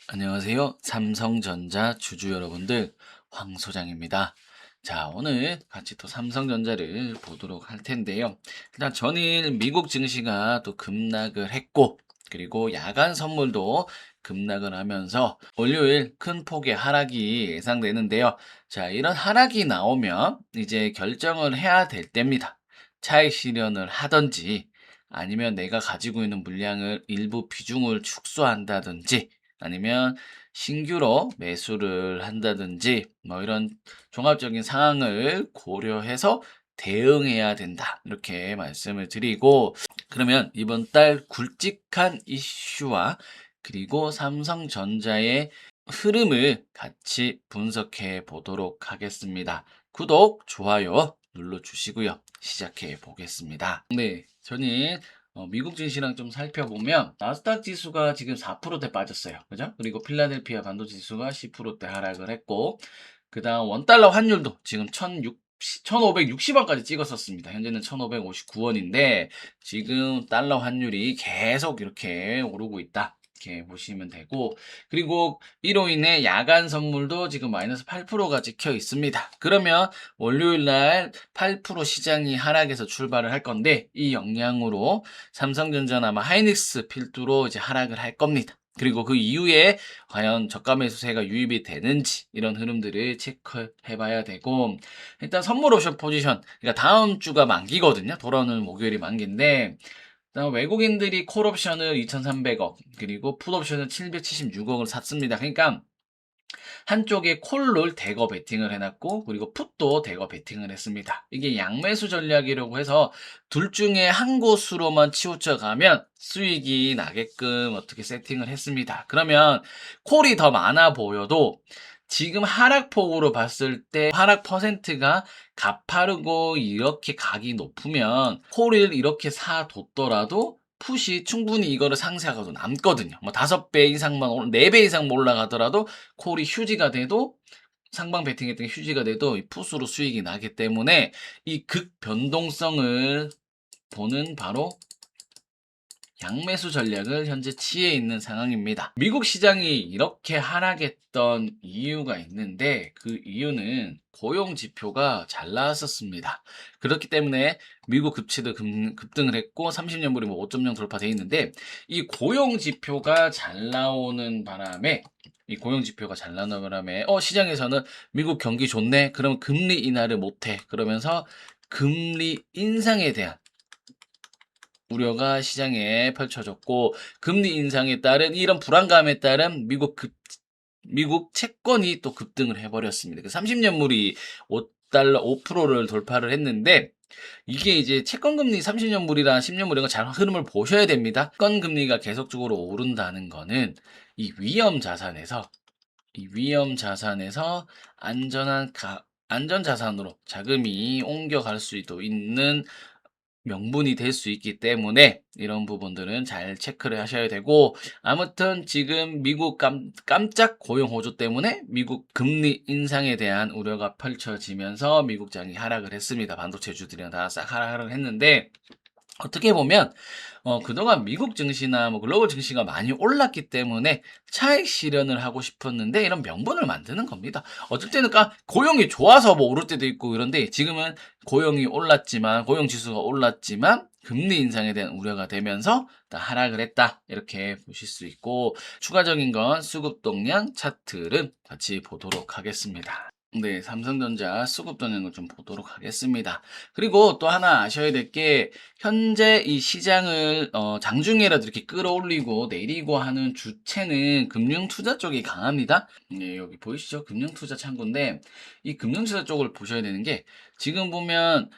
안녕하세요. 삼성전자 주주 여러분들, 황 소장입니다. 자, 오늘 같이 또 삼성전자를 보도록 할 텐데요. 일단 전일 미국 증시가 또 급락을 했고, 그리고 야간 선물도 급락을 하면서 월요일 큰 폭의 하락이 예상되는데요. 자, 이런 하락이 나오면 이제 결정을 해야 될 때입니다. 차익 실현을 하든지, 아니면 내가 가지고 있는 물량을 일부 비중을 축소한다든지, 아니면 신규로 매수를 한다든지 뭐 이런 종합적인 상황을 고려해서 대응해야 된다. 이렇게 말씀을 드리고, 그러면 이번 달 굵직한 이슈와 그리고 삼성전자의 흐름을 같이 분석해 보도록 하겠습니다. 구독, 좋아요 눌러주시고요. 시작해 보겠습니다. 네, 저는 미국 증시랑 좀 살펴보면 나스닥 지수가 지금 4%대 빠졌어요. 그죠? 그리고 필라델피아 반도체 지수가 10%대 하락을 했고, 그 다음 원달러 환율도 지금 1560원까지 찍었었습니다. 현재는 1559원인데 지금 달러 환율이 계속 이렇게 오르고 있다. 이렇게 보시면 되고, 그리고 이로 인해 야간 선물도 지금 마이너스 8%가 찍혀 있습니다. 그러면 월요일 날 8% 시장이 하락해서 출발을 할 건데, 이 영향으로 삼성전자나 아마 하이닉스 필두로 이제 하락을 할 겁니다. 그리고 그 이후에 과연 저가 매수세가 유입이 되는지 이런 흐름들을 체크해 봐야 되고, 일단 선물 옵션 포지션, 그러니까 다음 주가 만기거든요. 돌아오는 목요일이 만기인데, 그다음 외국인들이 콜 옵션을 2,300억, 그리고 풋 옵션을 776억을 샀습니다. 그러니까 한쪽에 콜을 대거 베팅을 해놨고, 그리고 풋도 대거 베팅을 했습니다. 이게 양매수 전략이라고 해서 둘 중에 한 곳으로만 치우쳐 가면 수익이 나게끔 어떻게 세팅을 했습니다. 그러면 콜이 더 많아 보여도 지금 하락폭으로 봤을 때 하락 퍼센트가 가파르고 이렇게 각이 높으면 콜을 이렇게 사뒀더라도 풋이 충분히 이거를 상쇄하고도 남거든요. 뭐 5배 이상만, 4배 이상 올라가더라도 콜이 휴지가 돼도, 상방 베팅했던 게 휴지가 돼도 이 풋으로 수익이 나기 때문에 이 극변동성을 보는 바로 양매수 전략을 현재 취해 있는 상황입니다. 미국 시장이 이렇게 하락했던 이유가 있는데, 그 이유는 고용 지표가 잘 나왔었습니다. 그렇기 때문에 미국 급치도 급등을 했고 30년물이 뭐 5.0 돌파돼 있는데, 이 고용 지표가 잘 나오는 바람에 시장에서는 미국 경기 좋네, 그러면 금리 인하를 못해, 그러면서 금리 인상에 대한 우려가 시장에 펼쳐졌고, 금리 인상에 따른 이런 불안감에 따른 미국 채권이 또 급등을 해버렸습니다. 그 30년물이 5달러, 5%를 돌파를 했는데, 이게 이제 채권금리 30년물이랑 10년물 이런 거 잘 흐름을 보셔야 됩니다. 채권금리가 계속적으로 오른다는 거는 이 위험 자산에서 안전 자산으로 자금이 옮겨갈 수도 있는 명분이 될 수 있기 때문에 이런 부분들은 잘 체크를 하셔야 되고, 아무튼 지금 미국 깜짝 고용 호조 때문에 미국 금리 인상에 대한 우려가 펼쳐지면서 미국장이 하락을 했습니다. 반도체주들이랑 다 싹 하락을 했는데, 어떻게 보면 그동안 미국 증시나 뭐 글로벌 증시가 많이 올랐기 때문에 차익 실현을 하고 싶었는데 이런 명분을 만드는 겁니다. 어쩔 때는 고용이 좋아서 뭐 오를 때도 있고 그런데, 지금은 고용 지수가 올랐지만 금리 인상에 대한 우려가 되면서 하락을 했다, 이렇게 보실 수 있고, 추가적인 건 수급 동향 차트를 같이 보도록 하겠습니다. 네, 삼성전자 수급 동향을 좀 보도록 하겠습니다. 그리고 또 하나 아셔야 될 게, 현재 이 시장을 장중에라도 이렇게 끌어올리고 내리고 하는 주체는 금융투자 쪽이 강합니다. 네, 여기 보이시죠? 금융투자 창구인데, 이 금융투자 쪽을 보셔야 되는 게, 지금 보면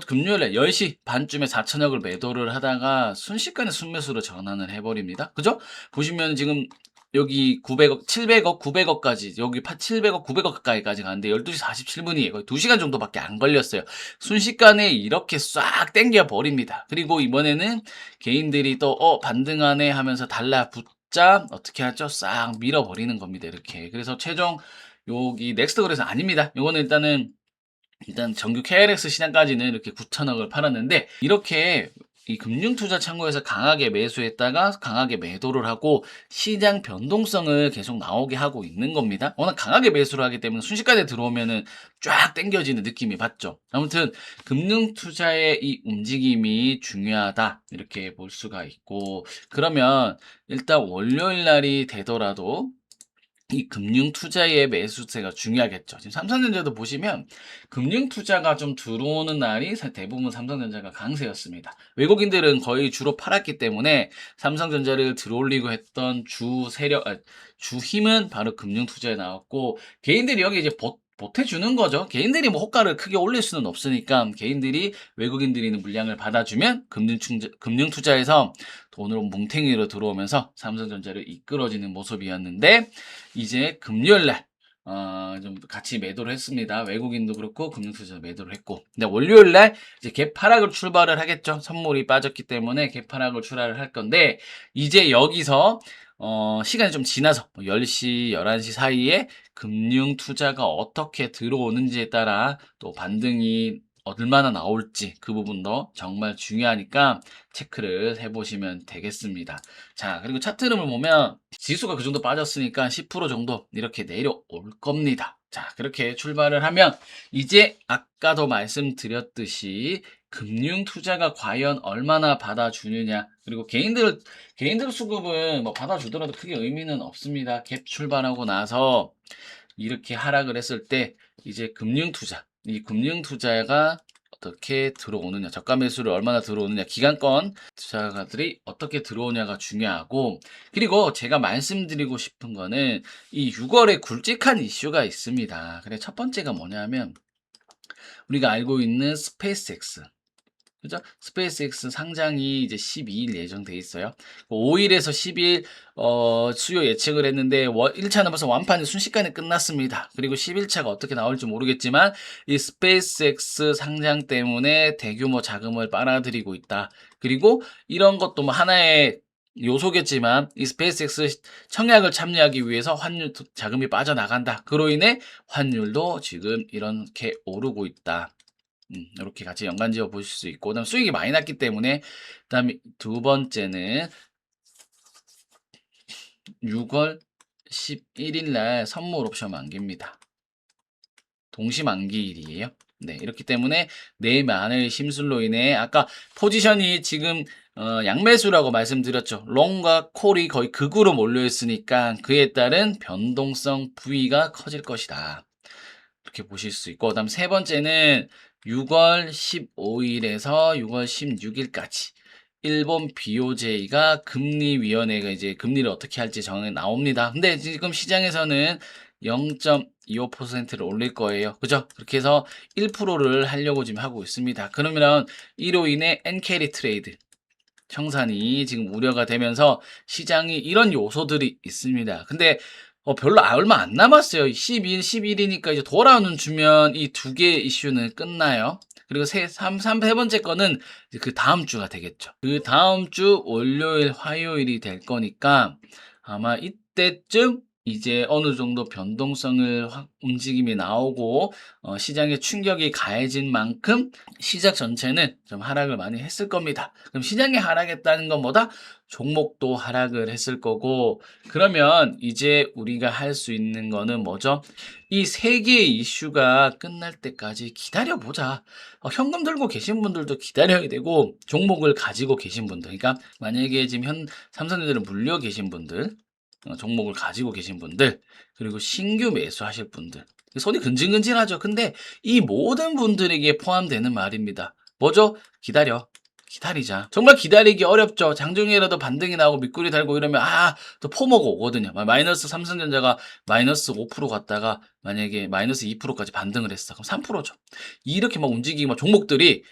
금요일에 10시 반쯤에 4천억을 매도를 하다가 순식간에 순매수로 전환을 해버립니다. 그죠? 보시면 지금 여기 900억, 700억, 900억까지, 여기 700억, 900억 가까이까지 가는데 12시 47분이에요. 거의 2시간 정도밖에 안 걸렸어요. 순식간에 이렇게 싹 땡겨 버립니다. 그리고 이번에는 개인들이 또 반등하네 하면서 달라붙자 어떻게 하죠? 싹 밀어버리는 겁니다. 이렇게. 그래서 최종 여기 넥스트 그래서 아닙니다. 요거는 일단 정규 KRX 시장까지는 이렇게 9천억을 팔았는데, 이렇게 이 금융투자 창구에서 강하게 매수했다가 강하게 매도를 하고 시장 변동성을 계속 나오게 하고 있는 겁니다. 워낙 강하게 매수를 하기 때문에 순식간에 들어오면은 쫙 당겨지는 느낌이 받죠. 아무튼 금융투자의 이 움직임이 중요하다 이렇게 볼 수가 있고, 그러면 일단 월요일 날이 되더라도 이 금융투자의 매수세가 중요하겠죠. 지금 삼성전자도 보시면 금융투자가 좀 들어오는 날이 대부분 삼성전자가 강세였습니다. 외국인들은 거의 주로 팔았기 때문에 삼성전자를 들어올리고 했던 주 힘은 바로 금융투자에 나왔고, 개인들이 여기 이제 보태주는 거죠. 개인들이 뭐 호가를 크게 올릴 수는 없으니까 개인들이 외국인들이 있는 물량을 받아주면 금융투자에서 돈으로 뭉탱이로 들어오면서 삼성전자를 이끌어지는 모습이었는데, 이제 금요일날 좀 같이 매도를 했습니다. 외국인도 그렇고 금융투자 매도를 했고, 근데 월요일날 이제 개파락을 출발을 하겠죠. 선물이 빠졌기 때문에 개파락을 출발을 할 건데, 이제 여기서 시간이 좀 지나서 10시, 11시 사이에 금융투자가 어떻게 들어오는지에 따라 또 반등이 얼마나 나올지 그 부분도 정말 중요하니까 체크를 해보시면 되겠습니다. 자, 그리고 차트 흐름을 보면 지수가 그 정도 빠졌으니까 10% 정도 이렇게 내려올 겁니다. 자, 그렇게 출발을 하면 이제 아까도 말씀드렸듯이 금융투자가 과연 얼마나 받아주느냐, 그리고 개인들 수급은 뭐 받아주더라도 크게 의미는 없습니다. 갭 출발하고 나서 이렇게 하락을 했을 때 이제 이 금융투자가 어떻게 들어오느냐, 저가 매수를 얼마나 들어오느냐, 기관권 투자가들이 어떻게 들어오냐가 중요하고, 그리고 제가 말씀드리고 싶은 거는 이 6월에 굵직한 이슈가 있습니다. 그래, 첫 번째가 뭐냐면 우리가 알고 있는 스페이스X. 그죠? 스페이스X 상장이 이제 12일 예정돼 있어요. 5일에서 10일 수요 예측을 했는데 1차는 벌써 완판이 순식간에 끝났습니다. 그리고 11차가 어떻게 나올지 모르겠지만 이 스페이스X 상장 때문에 대규모 자금을 빨아들이고 있다. 그리고 이런 것도 뭐 하나의 요소겠지만 이 스페이스X 청약을 참여하기 위해서 환율 자금이 빠져나간다. 그로 인해 환율도 지금 이렇게 오르고 있다. 이렇게 같이 연관지어 보실 수 있고, 그다음 수익이 많이 났기 때문에, 그다음에 두 번째는 6월 11일 날 선물 옵션 만기입니다. 동시 만기일이에요. 네, 이렇기 때문에 내만의 심술로 인해 아까 포지션이 지금 양매수라고 말씀드렸죠. 롱과 콜이 거의 극으로 몰려 있으니까 그에 따른 변동성 부위가 커질 것이다. 이렇게 보실 수 있고, 그다음 세 번째는 6월 15일에서 6월 16일까지 일본 BOJ가 금리위원회가 이제 금리를 어떻게 할지 정해 나옵니다. 근데 지금 시장에서는 0.25%를 올릴 거예요. 그죠? 그렇게 해서 1%를 하려고 지금 하고 있습니다. 그러면 이로 인해 엔캐리 트레이드 청산이 지금 우려가 되면서 시장이 이런 요소들이 있습니다. 근데 별로 얼마 안 남았어요. 12일, 11일이니까 이제 돌아오는 주면 이 두 개의 이슈는 끝나요. 그리고 세 번째 거는 그 다음 주가 되겠죠. 그 다음 주 월요일, 화요일이 될 거니까 아마 이때쯤 이제 어느 정도 변동성을 움직임이 나오고 시장에 충격이 가해진 만큼 시작 전체는 좀 하락을 많이 했을 겁니다. 그럼 시장이 하락했다는 것보다 종목도 하락을 했을 거고, 그러면 이제 우리가 할 수 있는 거는 뭐죠? 이 세 개의 이슈가 끝날 때까지 기다려보자. 현금 들고 계신 분들도 기다려야 되고, 종목을 가지고 계신 분들, 그러니까 만약에 지금 삼성전자를 물려 계신 분들, 종목을 가지고 계신 분들, 그리고 신규 매수하실 분들, 손이 근질근질하죠. 근데 이 모든 분들에게 포함되는 말입니다. 뭐죠? 기다리자. 정말 기다리기 어렵죠. 장중에라도 반등이 나오고 밑구리 달고 이러면 또 포모가 오거든요. 마이너스 삼성전자가 마이너스 5% 갔다가 만약에 마이너스 2%까지 반등을 했어. 그럼 3%죠. 이렇게 막 움직이면 종목들이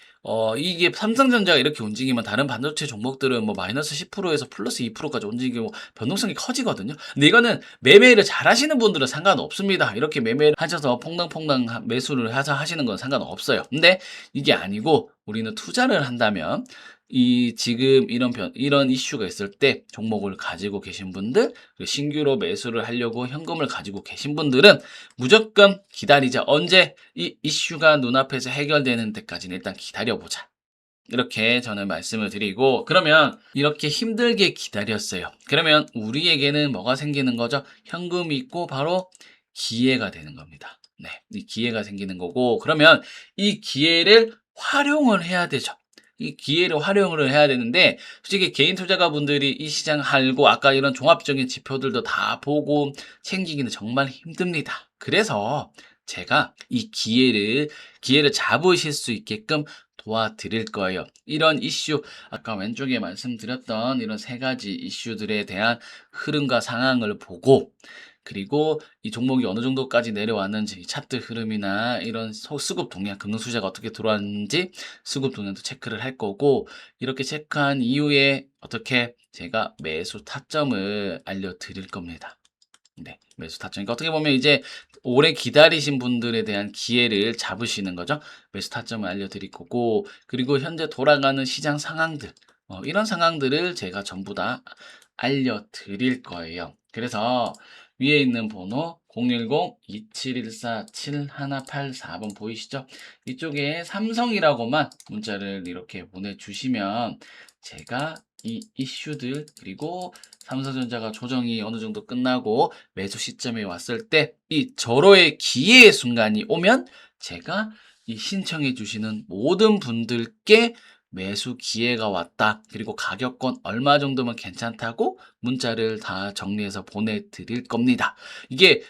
이게 삼성전자가 이렇게 움직이면 다른 반도체 종목들은 뭐 마이너스 10%에서 플러스 2%까지 움직이고 변동성이 커지거든요. 근데 이거는 매매를 잘 하시는 분들은 상관없습니다. 이렇게 매매를 하셔서 퐁당퐁당 매수를 하시는 건 상관없어요. 근데 이게 아니고 우리는 투자를 한다면 지금 이런 이슈가 있을 때 종목을 가지고 계신 분들, 그리고 신규로 매수를 하려고 현금을 가지고 계신 분들은 무조건 기다리자. 언제 이 이슈가 눈앞에서 해결되는 데까지는 일단 기다려보자. 이렇게 저는 말씀을 드리고, 그러면 이렇게 힘들게 기다렸어요. 그러면 우리에게는 뭐가 생기는 거죠? 현금이 있고 바로 기회가 되는 겁니다. 네, 이 기회가 생기는 거고, 그러면 이 기회를 활용을 해야 되죠. 이 기회를 활용을 해야 되는데, 솔직히 개인 투자가분들이 이 시장 알고 아까 이런 종합적인 지표들도 다 보고 챙기기는 정말 힘듭니다. 그래서 제가 이 기회를 잡으실 수 있게끔 도와드릴 거예요. 이런 이슈, 아까 왼쪽에 말씀드렸던 이런 세 가지 이슈들에 대한 흐름과 상황을 보고, 그리고 이 종목이 어느 정도까지 내려왔는지, 차트 흐름이나 이런 수급 동향, 금융수자가 어떻게 들어왔는지 수급 동향도 체크를 할 거고, 이렇게 체크한 이후에 어떻게 제가 매수 타점을 알려드릴 겁니다. 네, 매수 타점. 그러니까 어떻게 보면 이제 오래 기다리신 분들에 대한 기회를 잡으시는 거죠. 매수 타점을 알려드릴 거고, 그리고 현재 돌아가는 시장 상황들, 이런 상황들을 제가 전부 다 알려드릴 거예요. 그래서 위에 있는 번호 010-2714-7184번 보이시죠? 이쪽에 삼성이라고만 문자를 이렇게 보내주시면 제가 이 이슈들, 그리고 삼성전자가 조정이 어느 정도 끝나고 매수 시점에 왔을 때 이 절호의 기회의 순간이 오면 제가 이 신청해 주시는 모든 분들께 매수 기회가 왔다, 그리고 가격권 얼마 정도면 괜찮다고 문자를 다 정리해서 보내드릴 겁니다. 이게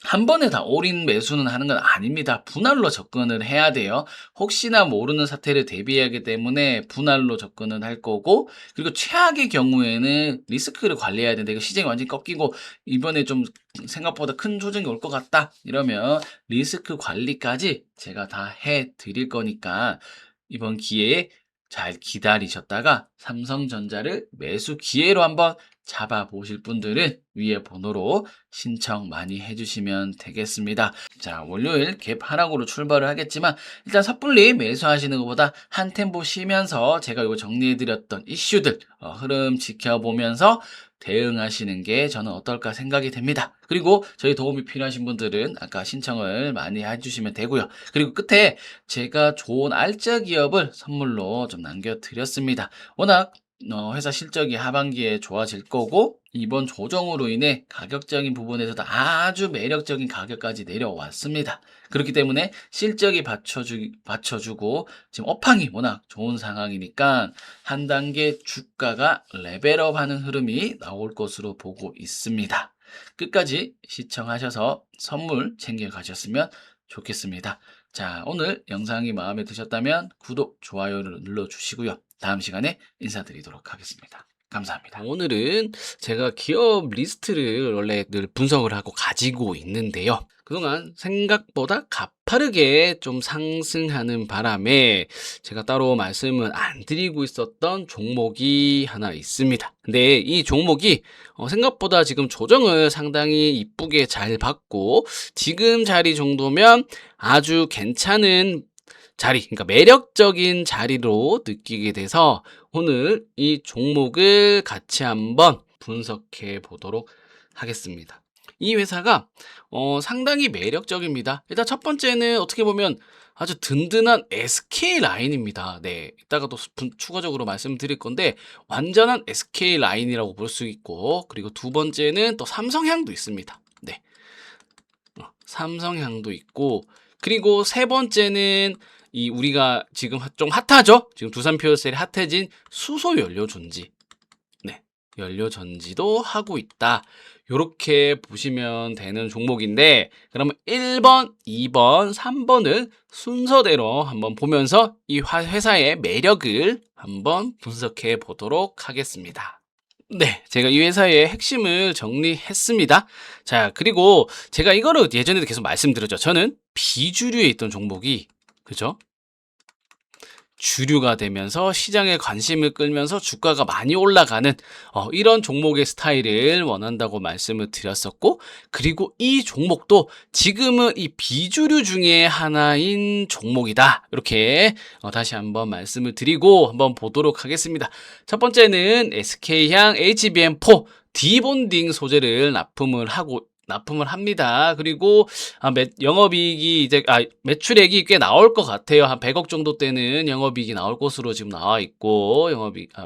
한 번에 다 올인 매수는 하는 건 아닙니다. 분할로 접근을 해야 돼요. 혹시나 모르는 사태를 대비하기 때문에 분할로 접근을 할 거고, 그리고 최악의 경우에는 리스크를 관리해야 되는데, 이거 시장이 완전히 꺾이고 이번에 좀 생각보다 큰 조정이 올 것 같다 이러면 리스크 관리까지 제가 다 해드릴 거니까 이번 기회에 잘 기다리셨다가 삼성전자를 매수 기회로 한번 잡아보실 분들은 위에 번호로 신청 많이 해주시면 되겠습니다. 자, 월요일 갭 하락으로 출발을 하겠지만 일단 섣불리 매수하시는 것보다 한 템포 쉬면서 제가 이거 정리해드렸던 이슈들 흐름 지켜보면서 대응하시는 게 저는 어떨까 생각이 됩니다. 그리고 저희 도움이 필요하신 분들은 아까 신청을 많이 해주시면 되고요. 그리고 끝에 제가 좋은 알짜 기업을 선물로 좀 남겨드렸습니다. 워낙 회사 실적이 하반기에 좋아질 거고, 이번 조정으로 인해 가격적인 부분에서도 아주 매력적인 가격까지 내려왔습니다. 그렇기 때문에 실적이 받쳐주고 지금 업황이 워낙 좋은 상황이니까 한 단계 주가가 레벨업하는 흐름이 나올 것으로 보고 있습니다. 끝까지 시청하셔서 선물 챙겨가셨으면 좋겠습니다. 자, 오늘 영상이 마음에 드셨다면 구독, 좋아요를 눌러주시고요. 다음 시간에 인사드리도록 하겠습니다. 감사합니다. 오늘은 제가 기업 리스트를 원래 늘 분석을 하고 가지고 있는데요. 그동안 생각보다 가파르게 좀 상승하는 바람에 제가 따로 말씀을 안 드리고 있었던 종목이 하나 있습니다. 근데 이 종목이 생각보다 지금 조정을 상당히 이쁘게 잘 받고, 지금 자리 정도면 아주 괜찮은 자리, 그러니까 매력적인 자리로 느끼게 돼서 오늘 이 종목을 같이 한번 분석해 보도록 하겠습니다. 이 회사가 상당히 매력적입니다. 일단 첫 번째는 어떻게 보면 아주 든든한 SK 라인입니다. 네, 이따가 또 추가적으로 말씀드릴 건데 완전한 SK 라인이라고 볼 수 있고, 그리고 두 번째는 또 삼성향도 있습니다. 네, 삼성향도 있고, 그리고 세 번째는 이 우리가 지금 좀 핫하죠? 지금 두산 퓨어셀이 핫해진 수소 연료 전지. 네, 연료 전지도 하고 있다. 요렇게 보시면 되는 종목인데, 그러면 1번, 2번, 3번을 순서대로 한번 보면서 이 회사의 매력을 한번 분석해 보도록 하겠습니다. 네, 제가 이 회사의 핵심을 정리했습니다. 자, 그리고 제가 이거를 예전에도 계속 말씀드렸죠. 저는 비주류에 있던 종목이, 그죠? 주류가 되면서 시장에 관심을 끌면서 주가가 많이 올라가는 이런 종목의 스타일을 원한다고 말씀을 드렸었고, 그리고 이 종목도 지금은 이 비주류 중에 하나인 종목이다. 이렇게 다시 한번 말씀을 드리고 한번 보도록 하겠습니다. 첫 번째는 SK향 HBM4 디본딩 소재를 납품을 하고 납품을 합니다. 그리고 영업이익이 이제 매출액이 꽤 나올 것 같아요. 한 100억 정도 대는 영업이익이 나올 것으로 지금 나와 있고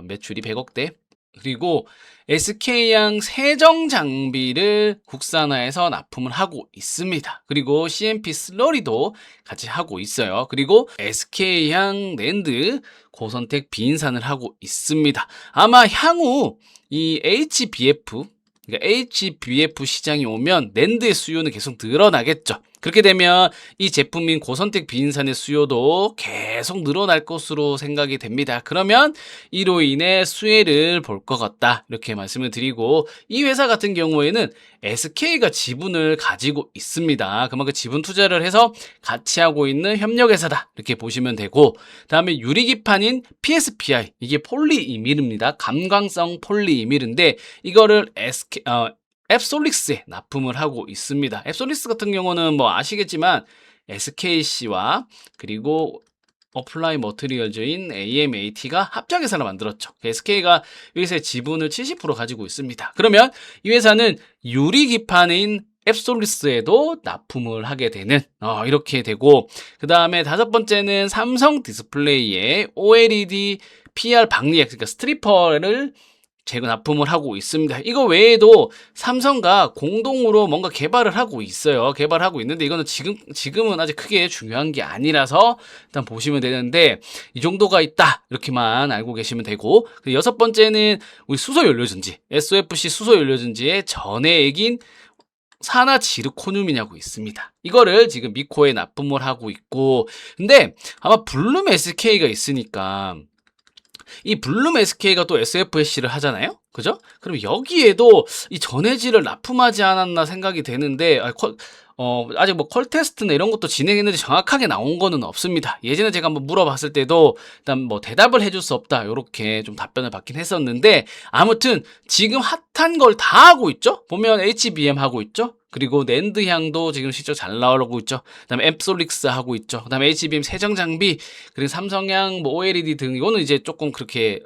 매출이 100억대. 그리고 SK양 세정 장비를 국산화해서 납품을 하고 있습니다. 그리고 CMP 슬러리도 같이 하고 있어요. 그리고 SK양 랜드 고선택 비인산을 하고 있습니다. 아마 향후 이 HBF, 그러니까 HBF 시장이 오면 랜드의 수요는 계속 늘어나겠죠. 그렇게 되면 이 제품인 고선택 비인산의 수요도 계속 늘어날 것으로 생각이 됩니다. 그러면 이로 인해 수혜를 볼 것 같다, 이렇게 말씀을 드리고, 이 회사 같은 경우에는 SK가 지분을 가지고 있습니다. 그만큼 지분 투자를 해서 같이 하고 있는 협력회사다, 이렇게 보시면 되고, 다음에 유리기판인 PSPI, 이게 폴리이미르입니다. 감광성 폴리이미르인데 이거를 앱솔릭스에 납품을 하고 있습니다. 앱솔릭스 같은 경우는 뭐 아시겠지만 SKC와 그리고 어플라이 머티리얼즈인 AMAT가 합작회사를 만들었죠. SK가 이 회사의 지분을 70% 가지고 있습니다. 그러면 이 회사는 유리기판인 앱솔리스에도 납품을 하게 되는 이렇게 되고, 그 다음에 다섯 번째는 삼성 디스플레이의 OLED PR 방리액, 그러니까 스트리퍼를 재고 납품을 하고 있습니다. 이거 외에도 삼성과 공동으로 뭔가 개발을 하고 있어요. 개발하고 있는데 이거는 지금은 아직 크게 중요한 게 아니라서 일단 보시면 되는데, 이 정도가 있다, 이렇게만 알고 계시면 되고, 여섯 번째는 우리 수소연료전지, SOFC 수소연료전지의 전해액인 산화지르코늄이냐고 있습니다. 이거를 지금 미코에 납품을 하고 있고, 근데 아마 블룸 SK가 있으니까 이 블룸 SK가 또 SFC를 하잖아요? 그죠? 그럼 여기에도 이 전해질을 납품하지 않았나 생각이 되는데, 아직 뭐 퀄 테스트나 이런 것도 진행했는데 정확하게 나온 거는 없습니다. 예전에 제가 한번 물어봤을 때도 일단 뭐 대답을 해줄 수 없다, 요렇게 좀 답변을 받긴 했었는데, 아무튼 지금 핫한 걸 다 하고 있죠? 보면 HBM 하고 있죠? 그리고 낸드 향도 지금 실적 잘 나오고 있죠. 그다음에 앱솔릭스 하고 있죠. 그다음에 HBM 세정 장비, 그리고 삼성향 뭐 OLED 등, 이거는 이제 조금 그렇게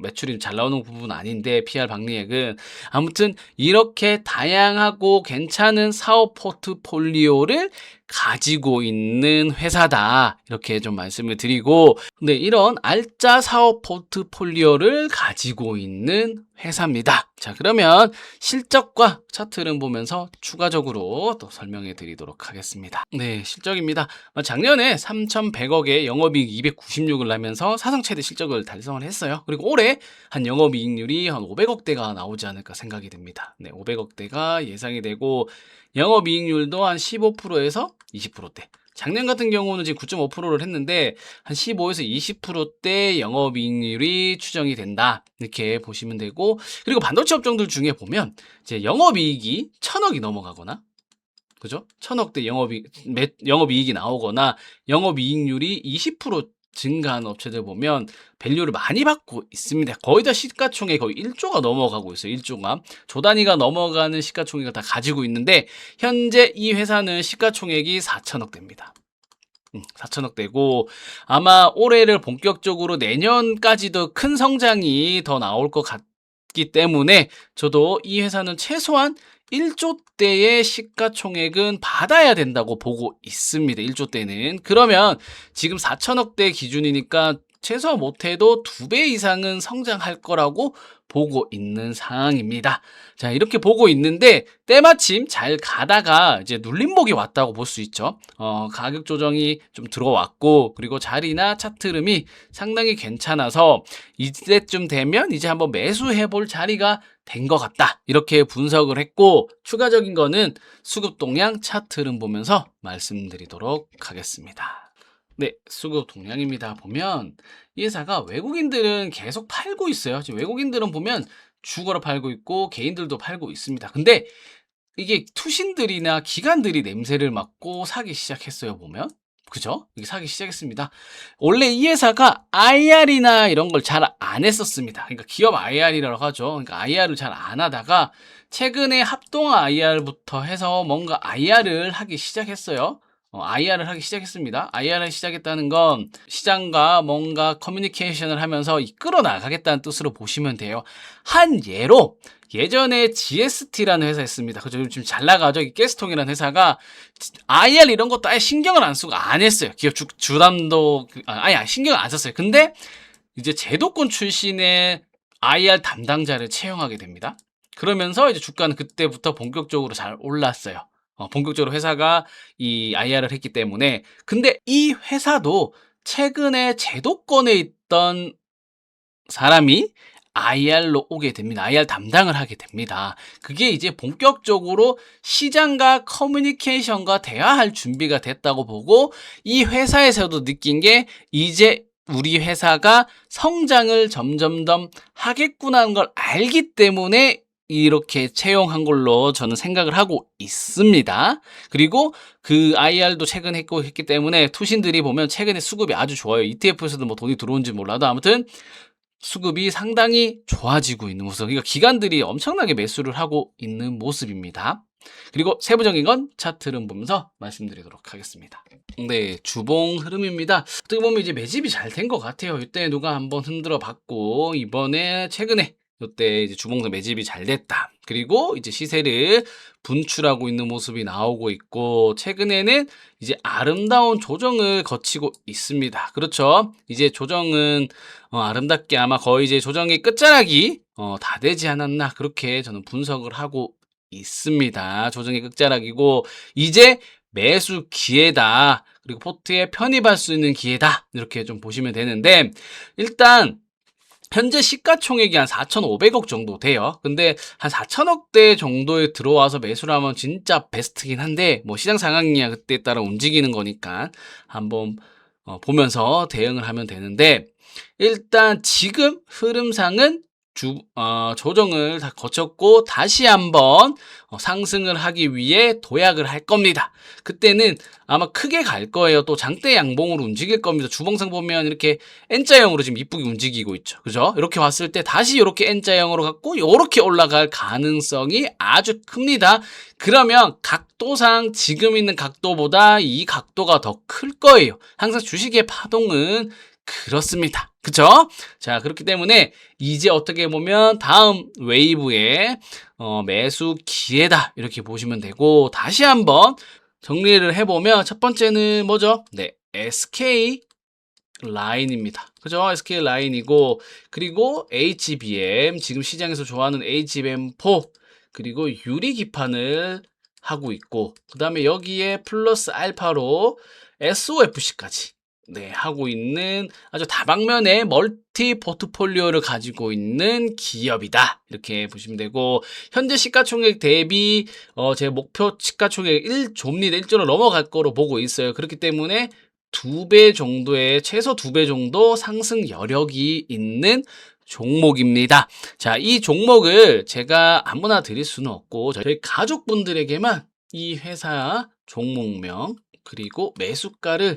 매출이 잘 나오는 부분은 아닌데, PR 박리액은. 아무튼 이렇게 다양하고 괜찮은 사업 포트폴리오를 가지고 있는 회사다, 이렇게 좀 말씀을 드리고, 근데 이런 알짜 사업 포트폴리오를 가지고 있는 회사입니다. 자, 그러면 실적과 차트 흐름 보면서 추가적으로 또 설명해 드리도록 하겠습니다. 네, 실적입니다. 작년에 3,100억의 영업이익 296을 나면서 사상 최대 실적을 달성을 했어요. 그리고 올해 한 영업이익률이 한 500억대가 나오지 않을까 생각이 됩니다. 네, 500억대가 예상이 되고, 영업이익률도 한 15%에서 20%대. 작년 같은 경우는 지금 9.5%를 했는데 한 15에서 20%대 영업이익률이 추정이 된다, 이렇게 보시면 되고, 그리고 반도체 업종들 중에 보면 이제 영업이익이 1,000억이 넘어가거나, 그죠? 1,000억대 영업이익이 나오거나 영업이익률이 20% 증가한 업체들 보면 밸류를 많이 받고 있습니다. 거의 다 시가총액 거의 1조가 넘어가고 있어요. 1조가. 조 단위가 넘어가는 시가총액을 다 가지고 있는데, 현재 이 회사는 시가총액이 4천억대입니다. 4천억대고, 아마 올해를 본격적으로 내년까지도 큰 성장이 더 나올 것 같기 때문에 저도 이 회사는 최소한 1조대의 시가총액은 받아야 된다고 보고 있습니다. 1조대는. 그러면 지금 4천억대 기준이니까 최소 못해도 2배 이상은 성장할 거라고 보고 있는 상황입니다. 자, 이렇게 보고 있는데 때마침 잘 가다가 이제 눌림목이 왔다고 볼 수 있죠. 가격 조정이 좀 들어왔고, 그리고 자리나 차트 흐름이 상당히 괜찮아서 이때쯤 되면 이제 한번 매수해 볼 자리가 된 것 같다, 이렇게 분석을 했고, 추가적인 거는 수급 동향 차트 흐름 보면서 말씀드리도록 하겠습니다. 네, 수급 동향입니다. 보면 이 회사가 외국인들은 계속 팔고 있어요. 지금 외국인들은 보면 주거로 팔고 있고 개인들도 팔고 있습니다. 근데 이게 투신들이나 기관들이 냄새를 맡고 사기 시작했어요, 보면. 그죠? 이게 사기 시작했습니다. 원래 이 회사가 IR이나 이런 걸 잘 안 했었습니다. 그러니까 기업 IR이라고 하죠. 그러니까 IR을 잘 안 하다가 최근에 합동화 IR부터 해서 뭔가 IR을 하기 시작했어요. IR을 하기 시작했습니다. IR을 시작했다는 건 시장과 뭔가 커뮤니케이션을 하면서 이끌어 나가겠다는 뜻으로 보시면 돼요. 한 예로 예전에 GST라는 회사 있습니다. 그죠? 요즘 잘 나가죠. 이 가스통이라는 회사가 IR 이런 것도 아예 신경을 안 쓰고 안 했어요. 기업 주담도 아예 신경을 안 썼어요. 근데 이제 제도권 출신의 IR 담당자를 채용하게 됩니다. 그러면서 이제 주가는 그때부터 본격적으로 잘 올랐어요. 본격적으로 회사가 이 IR을 했기 때문에. 근데 이 회사도 최근에 제도권에 있던 사람이 IR로 오게 됩니다. IR 담당을 하게 됩니다. 그게 이제 본격적으로 시장과 커뮤니케이션과 대화할 준비가 됐다고 보고, 이 회사에서도 느낀 게 이제 우리 회사가 성장을 점점 더 하겠구나는 걸 알기 때문에 이렇게 채용한 걸로 저는 생각을 하고 있습니다. 그리고 그 IR도 최근 했기 때문에 투신들이 보면 최근에 수급이 아주 좋아요. ETF에서도 뭐 돈이 들어온지 몰라도 아무튼 수급이 상당히 좋아지고 있는 모습. 그러니까 기관들이 엄청나게 매수를 하고 있는 모습입니다. 그리고 세부적인 건 차트를 보면서 말씀드리도록 하겠습니다. 네, 주봉 흐름입니다. 어떻게 보면 이제 매집이 잘 된 것 같아요. 이때 누가 한번 흔들어 봤고, 이번에 최근에 이때 이제 주봉도 매집이 잘 됐다. 그리고 이제 시세를 분출하고 있는 모습이 나오고 있고, 최근에는 이제 아름다운 조정을 거치고 있습니다. 그렇죠. 이제 조정은 아름답게 아마 거의 이제 조정의 끝자락이 다 되지 않았나, 그렇게 저는 분석을 하고 있습니다. 조정의 끝자락이고 이제 매수 기회다. 그리고 포트에 편입할 수 있는 기회다. 이렇게 좀 보시면 되는데, 일단 현재 시가총액이 한 4,500억 정도 돼요. 근데 한 4,000억대 정도에 들어와서 매수를 하면 진짜 베스트긴 한데, 뭐 시장 상황이야 그때에 따라 움직이는 거니까 한번 보면서 대응을 하면 되는데, 일단 지금 흐름상은 조정을 다 거쳤고 다시 한번 상승을 하기 위해 도약을 할 겁니다. 그때는 아마 크게 갈 거예요. 또 장대 양봉으로 움직일 겁니다. 주봉상 보면 이렇게 N자형으로 지금 이쁘게 움직이고 있죠. 그죠? 이렇게 왔을 때 다시 이렇게 N자형으로 갖고 이렇게 올라갈 가능성이 아주 큽니다. 그러면 각도상 지금 있는 각도보다 이 각도가 더 클 거예요. 항상 주식의 파동은 그렇습니다. 그쵸? 자, 그렇기 때문에 이제 어떻게 보면 다음 웨이브의 매수 기회다, 이렇게 보시면 되고, 다시 한번 정리를 해보면 첫 번째는 뭐죠? 네, SK 라인입니다. 그죠? SK 라인이고, 그리고 HBM, 지금 시장에서 좋아하는 HBM4, 그리고 유리 기판을 하고 있고, 그 다음에 여기에 플러스 알파로 SOFC까지 네, 하고 있는 아주 다방면의 멀티 포트폴리오를 가지고 있는 기업이다, 이렇게 보시면 되고, 현재 시가총액 대비 제 목표 시가총액 1조입니다. 1조를 넘어갈 거로 보고 있어요. 그렇기 때문에 2배 정도의, 최소 2배 정도 상승 여력이 있는 종목입니다. 자, 이 종목을 제가 아무나 드릴 수는 없고 저희 가족분들에게만 이 회사 종목명 그리고 매수가를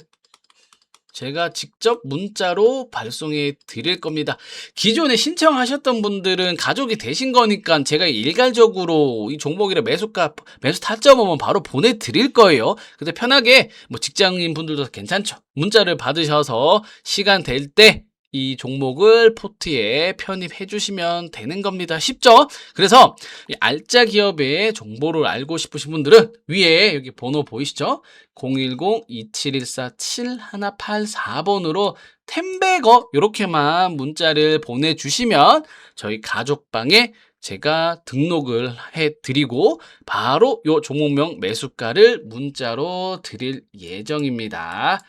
제가 직접 문자로 발송해 드릴 겁니다. 기존에 신청하셨던 분들은 가족이 되신 거니까 제가 일괄적으로 이 종목이랑 매수가, 매수 타점 오면 바로 보내드릴 거예요. 근데 편하게 뭐 직장인 분들도 괜찮죠. 문자를 받으셔서 시간 될 때 이 종목을 포트에 편입해 주시면 되는 겁니다. 쉽죠? 그래서 이 알짜 기업의 정보를 알고 싶으신 분들은 위에 여기 번호 보이시죠? 010-2714-7184번으로 템베거 이렇게만 문자를 보내주시면 저희 가족방에 제가 등록을 해드리고 바로 요 종목명 매수가를 문자로 드릴 예정입니다.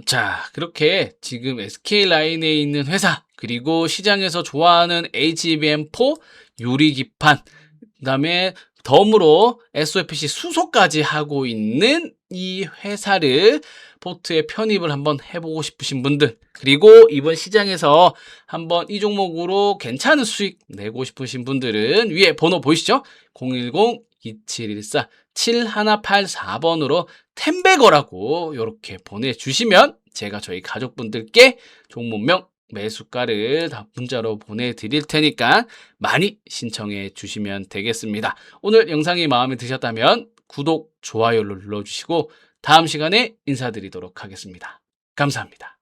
자, 그렇게 지금 SK라인에 있는 회사, 그리고 시장에서 좋아하는 HBM4 유리기판, 그 다음에 덤으로 SOFC 수소까지 하고 있는 이 회사를 포트에 편입을 한번 해보고 싶으신 분들, 그리고 이번 시장에서 한번 이 종목으로 괜찮은 수익 내고 싶으신 분들은 위에 번호 보이시죠? 010-2714-7184번으로 템베거라고 이렇게 보내주시면 제가 저희 가족분들께 종목명 매수가를 다 문자로 보내드릴 테니까 많이 신청해 주시면 되겠습니다. 오늘 영상이 마음에 드셨다면 구독, 좋아요를 눌러주시고 다음 시간에 인사드리도록 하겠습니다. 감사합니다.